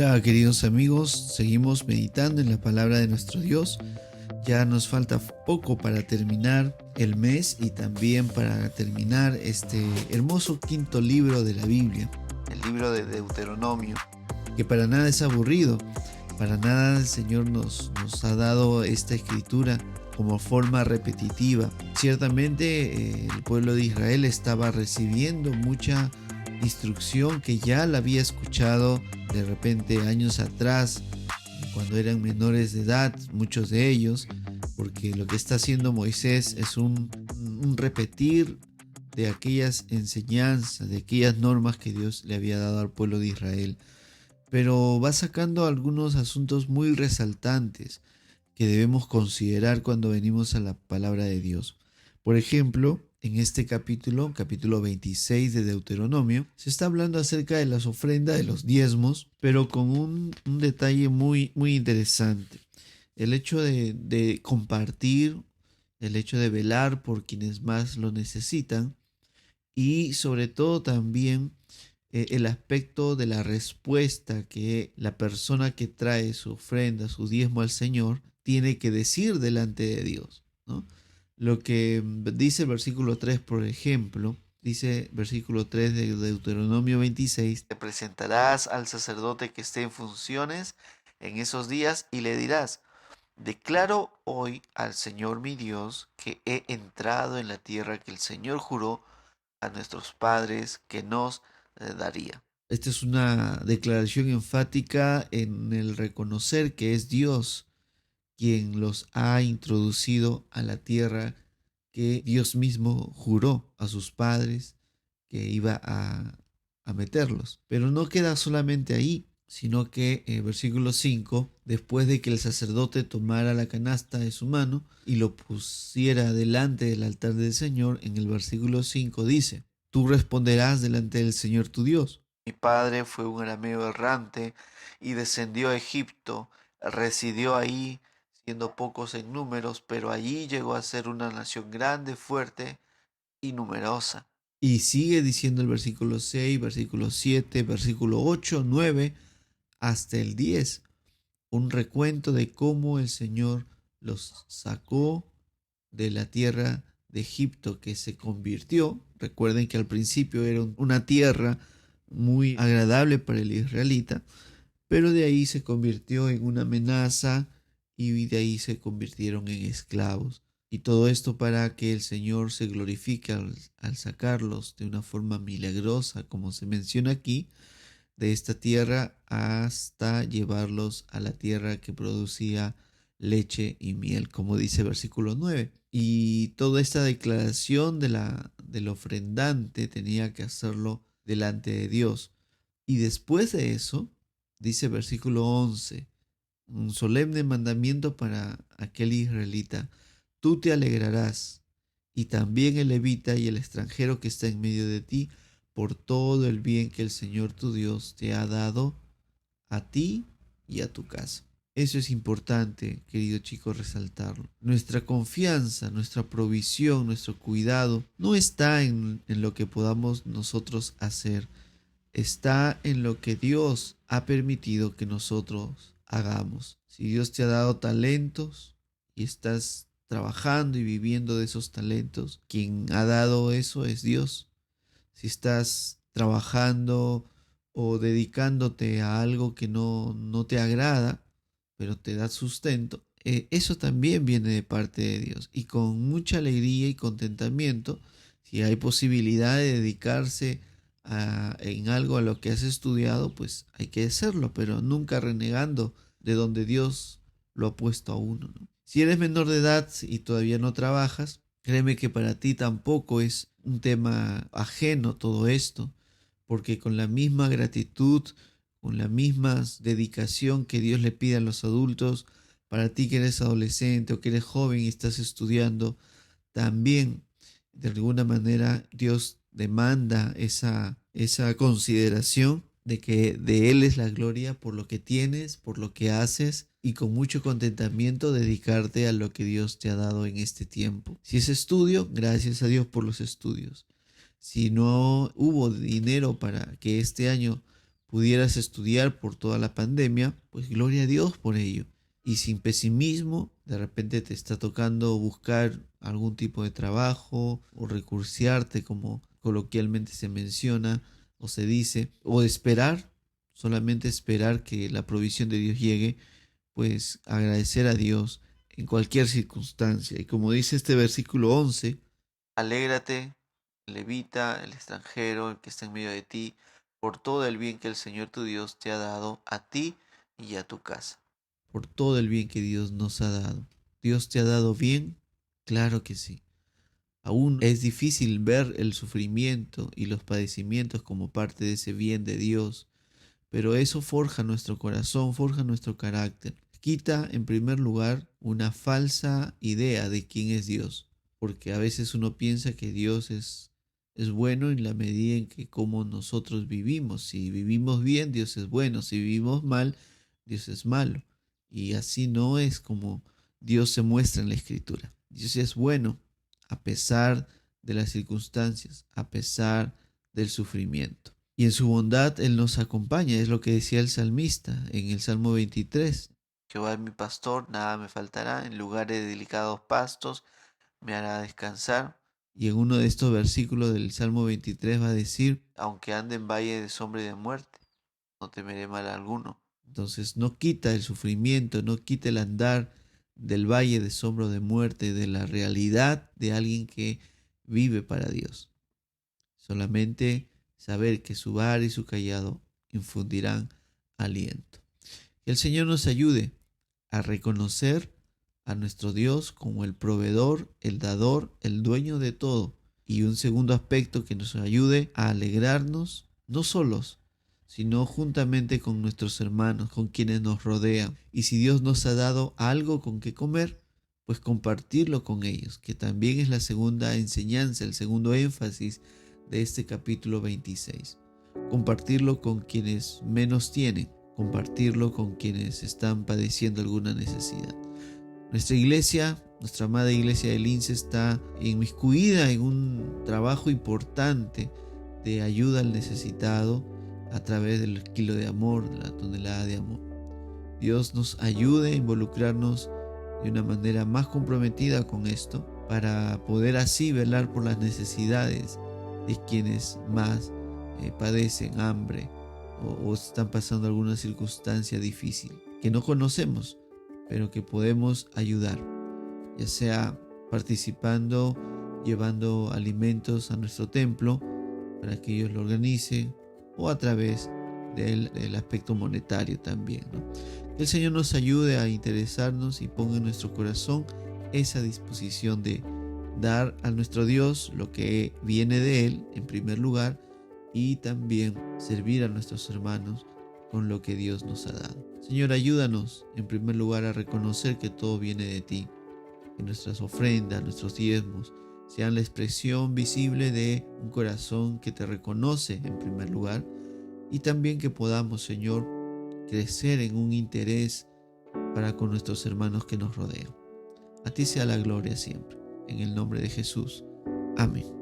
Hola queridos amigos, seguimos meditando en la palabra de nuestro Dios. Ya nos falta poco para terminar el mes y también para terminar este hermoso quinto libro de la Biblia, el libro de Deuteronomio, que para nada es aburrido, para nada el Señor nos ha dado esta escritura como forma repetitiva. Ciertamente el pueblo de Israel estaba recibiendo mucha instrucción que ya la había escuchado de repente años atrás, cuando eran menores de edad, muchos de ellos, porque lo que está haciendo Moisés es un repetir de aquellas enseñanzas, de aquellas normas que Dios le había dado al pueblo de Israel. Pero va sacando algunos asuntos muy resaltantes que debemos considerar cuando venimos a la palabra de Dios. Por ejemplo, en este capítulo 26 de Deuteronomio, se está hablando acerca de las ofrendas, de los diezmos, pero con un detalle muy interesante. El hecho de compartir, el hecho de velar por quienes más lo necesitan y sobre todo también el aspecto de la respuesta que la persona que trae su ofrenda, su diezmo al Señor, tiene que decir delante de Dios, ¿no? Lo que dice el versículo 3, por ejemplo, dice versículo 3 de Deuteronomio 26, te presentarás al sacerdote que esté en funciones en esos días y le dirás, declaro hoy al Señor mi Dios que he entrado en la tierra que el Señor juró a nuestros padres que nos daría. Esta es una declaración enfática en el reconocer que es Dios quien los ha introducido a la tierra que Dios mismo juró a sus padres que iba a meterlos. Pero no queda solamente ahí, sino que en versículo 5, después de que el sacerdote tomara la canasta de su mano y lo pusiera delante del altar del Señor, en el versículo 5 dice, tú responderás delante del Señor tu Dios. Mi padre fue un arameo errante y descendió a Egipto, residió ahí, siendo pocos en números, pero allí llegó a ser una nación grande, fuerte y numerosa. Y sigue diciendo el versículo 6, versículo 7, versículo 8, 9, hasta el 10. Un recuento de cómo el Señor los sacó de la tierra de Egipto que se convirtió. Recuerden que al principio era una tierra muy agradable para el israelita, pero de ahí se convirtió en una amenaza y de ahí se convirtieron en esclavos. Y todo esto para que el Señor se glorifique al sacarlos de una forma milagrosa, como se menciona aquí, de esta tierra hasta llevarlos a la tierra que producía leche y miel, como dice el versículo 9. Y toda esta declaración del ofrendante tenía que hacerlo delante de Dios. Y después de eso, dice el versículo 11, un solemne mandamiento para aquel israelita, tú te alegrarás, y también el levita y el extranjero que está en medio de ti, por todo el bien que el Señor tu Dios te ha dado a ti y a tu casa. Eso es importante, querido chico, resaltarlo. Nuestra confianza, nuestra provisión, nuestro cuidado no está en lo que podamos nosotros hacer, está en lo que Dios ha permitido que nosotros hagamos. Si Dios te ha dado talentos y estás trabajando y viviendo de esos talentos, quien ha dado eso es Dios. Si estás trabajando o dedicándote a algo que no te agrada, pero te da sustento, eso también viene de parte de Dios. Y con mucha alegría y contentamiento, si hay posibilidad de dedicarse en algo a lo que has estudiado, pues hay que hacerlo, pero nunca renegando de donde Dios lo ha puesto a uno, ¿no? Si eres menor de edad y todavía no trabajas, créeme que para ti tampoco es un tema ajeno todo esto, porque con la misma gratitud, con la misma dedicación que Dios le pide a los adultos, para ti que eres adolescente o que eres joven y estás estudiando, también de alguna manera Dios demanda esa consideración de que de Él es la gloria por lo que tienes, por lo que haces y con mucho contentamiento dedicarte a lo que Dios te ha dado en este tiempo. Si es estudio, gracias a Dios por los estudios. Si no hubo dinero para que este año pudieras estudiar por toda la pandemia, pues gloria a Dios por ello. Y sin pesimismo, de repente te está tocando buscar algún tipo de trabajo o recursearte, como coloquialmente se menciona o se dice, o esperar, solamente esperar que la provisión de Dios llegue, pues agradecer a Dios en cualquier circunstancia. Y como dice este versículo 11, alégrate, levita, el extranjero, el que está en medio de ti, por todo el bien que el Señor tu Dios te ha dado a ti y a tu casa. Por todo el bien que Dios nos ha dado. ¿Dios te ha dado bien? Claro que sí. Aún es difícil ver el sufrimiento y los padecimientos como parte de ese bien de Dios, pero eso forja nuestro corazón, forja nuestro carácter. Quita, en primer lugar, una falsa idea de quién es Dios, porque a veces uno piensa que Dios es bueno en la medida en que como nosotros vivimos. Si vivimos bien, Dios es bueno; si vivimos mal, Dios es malo. Y así no es como Dios se muestra en la Escritura. Dios es bueno a pesar de las circunstancias, a pesar del sufrimiento. Y en su bondad Él nos acompaña, es lo que decía el salmista en el Salmo 23. Jehová es mi pastor, nada me faltará; en lugares de delicados pastos me hará descansar. Y en uno de estos versículos del Salmo 23 va a decir, aunque ande en valle de sombra y de muerte, no temeré mal alguno. Entonces no quita el sufrimiento, no quita el andar del valle de sombra o de muerte, de la realidad de alguien que vive para Dios. Solamente saber que su vara y su cayado infundirán aliento. Que el Señor nos ayude a reconocer a nuestro Dios como el proveedor, el dador, el dueño de todo. Y un segundo aspecto, que nos ayude a alegrarnos, no solos, sino juntamente con nuestros hermanos, con quienes nos rodean. Y si Dios nos ha dado algo con que comer, pues compartirlo con ellos, que también es la segunda enseñanza, el segundo énfasis de este capítulo 26. Compartirlo con quienes menos tienen, compartirlo con quienes están padeciendo alguna necesidad. Nuestra iglesia, nuestra amada iglesia de Lince, está inmiscuida en un trabajo importante de ayuda al necesitado a través del kilo de amor, de la tonelada de amor. Dios nos ayude a involucrarnos de una manera más comprometida con esto, para poder así velar por las necesidades de quienes más padecen hambre o están pasando alguna circunstancia difícil que no conocemos, pero que podemos ayudar, ya sea participando, llevando alimentos a nuestro templo para que ellos lo organicen, o a través del aspecto monetario también, ¿no? Que el Señor nos ayude a interesarnos y ponga en nuestro corazón esa disposición de dar a nuestro Dios lo que viene de Él en primer lugar, y también servir a nuestros hermanos con lo que Dios nos ha dado. Señor, ayúdanos en primer lugar a reconocer que todo viene de ti, que nuestras ofrendas, nuestros diezmos sean la expresión visible de un corazón que te reconoce en primer lugar, y también que podamos, Señor, crecer en un interés para con nuestros hermanos que nos rodean. A ti sea la gloria siempre. En el nombre de Jesús. Amén.